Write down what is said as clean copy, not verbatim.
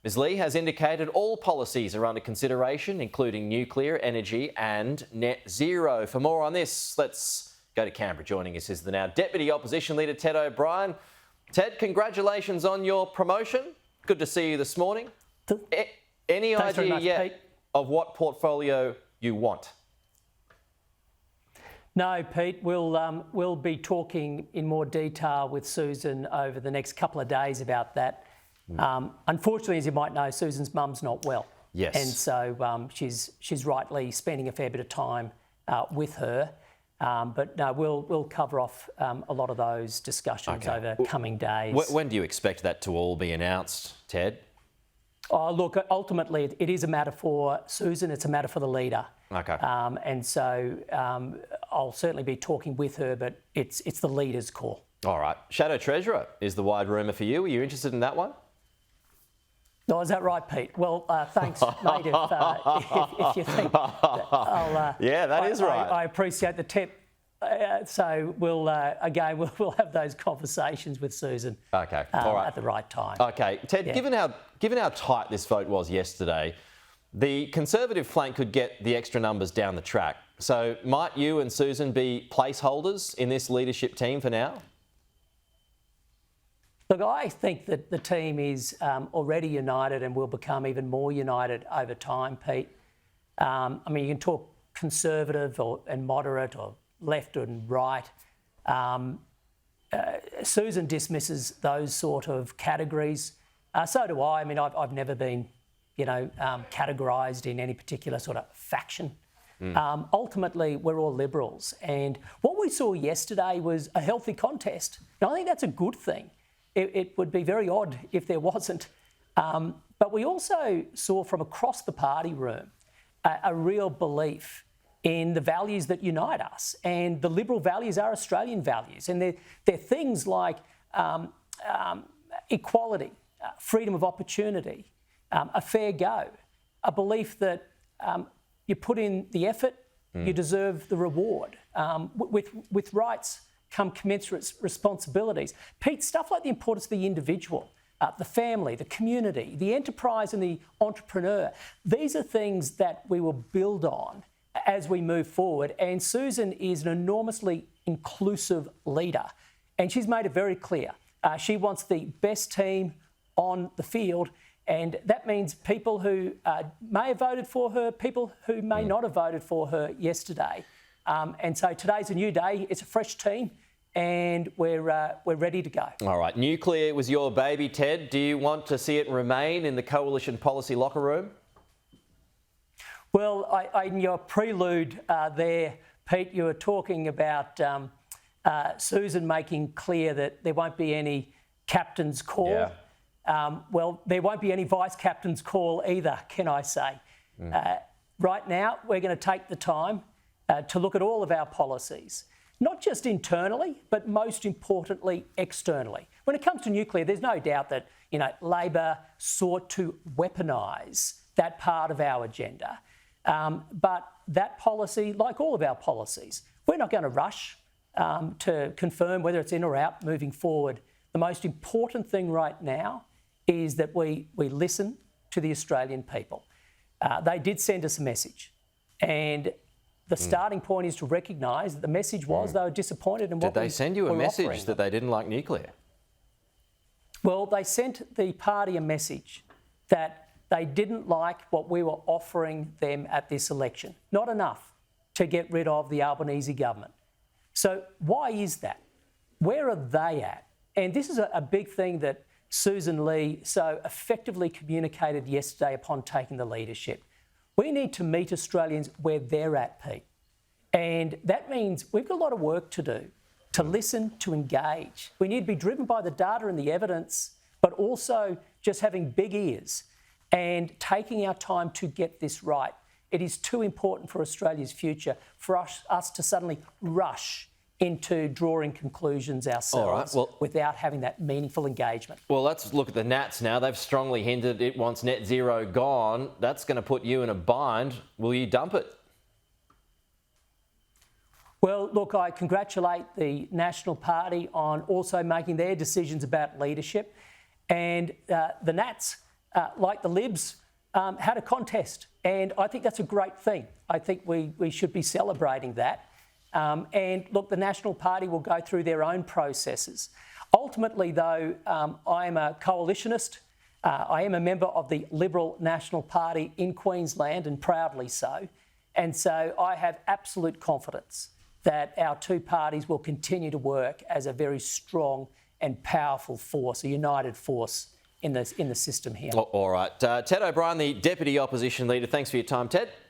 Ms Ley has indicated all policies are under consideration, including nuclear, energy and net zero. For more on this, let's go to Canberra. Joining us is the now Deputy Opposition Leader Ted O'Brien. Ted, congratulations on your promotion. Good to see you this morning. Any idea yet of what portfolio you want? No, Pete. We'll be talking in more detail with Sussan over the next couple of days about that. Unfortunately, as you might know, Sussan's mum's not well. Yes. And so she's rightly spending a fair bit of time with her. But no, we'll cover off a lot of those discussions over coming days. When do you expect that to all be announced, Ted? Oh, look, ultimately, it is a matter for Sussan. It's a matter for the leader. Okay. And so I'll certainly be talking with her, but it's the leader's call. All right. Shadow Treasurer is the wide rumour for you. Are you interested in that one? Oh, is that right, Pete? Well, thanks, mate, if you think that I'll... yeah, that is right. I appreciate the tip. So we'll have those conversations with Sussan all right. at the right time. Okay. Ted, given how tight this vote was yesterday, the Conservative flank could get the extra numbers down the track. So might you and Sussan be placeholders in this leadership team for now? Look, I think that the team is already united and will become even more united over time, Pete. I mean, you can talk Conservative and moderate or left and right. Sussan dismisses those sort of categories. So do I. I mean, I've never been, categorised in any particular sort of faction. Ultimately, we're all Liberals. And what we saw yesterday was a healthy contest. Now, I think that's a good thing. It would be very odd if there wasn't. But we also saw from across the party room a real belief in the values that unite us. And the Liberal values are Australian values. And they're things like equality, freedom of opportunity, a fair go, a belief that you put in the effort, you deserve the reward. With rights come commensurate responsibilities. Pete, stuff like the importance of the individual, the family, the community, the enterprise and the entrepreneur. These are things that we will build on as we move forward. And Sussan is an enormously inclusive leader. And she's made it very clear. She wants the best team on the field. And that means people who may have voted for her, people who may not have voted for her yesterday. And so today's a new day. It's a fresh team, and we're ready to go. All right. Nuclear was your baby, Ted. Do you want to see it remain in the coalition policy locker room? Well, in your prelude there, Pete, you were talking about Sussan making clear that there won't be any captain's call. Yeah. Well, there won't be any vice captain's call either, can I say. Right now, we're going to take the time to look at all of our policies, not just internally, but most importantly, externally. When it comes to nuclear, there's no doubt that, Labor sought to weaponise that part of our agenda. But that policy, like all of our policies, we're not going to rush to confirm whether it's in or out moving forward. The most important thing right now is that we listen to the Australian people. They did send us a message, and the starting point is to recognise that the message was they were disappointed in what Did they send you a message that they didn't like nuclear? Well, they sent the party a message that they didn't like what we were offering them at this election. Not enough to get rid of the Albanese government. So why is that? Where are they at? And this is a big thing that Sussan Ley so effectively communicated yesterday upon taking the leadership. We need to meet Australians where they're at, Pete. And that means we've got a lot of work to do, to listen, to engage. We need to be driven by the data and the evidence, but also just having big ears and taking our time to get this right. It is too important for Australia's future for us to suddenly rush into drawing conclusions ourselves without having that meaningful engagement. Well, let's look at the Nats now. They've strongly hinted it wants net zero gone. That's going to put you in a bind. Will you dump it? Well, look, I congratulate the National Party on also making their decisions about leadership. And the Nats like the Libs, had a contest. And I think that's a great thing. I think we should be celebrating that. And look, the National Party will go through their own processes. Ultimately, though, I am a coalitionist. I am a member of the Liberal National Party in Queensland, and proudly so. And so I have absolute confidence that our two parties will continue to work as a very strong and powerful force, a united force in the system here. All right. Ted O'Brien, the Deputy Opposition Leader. Thanks for your time, Ted.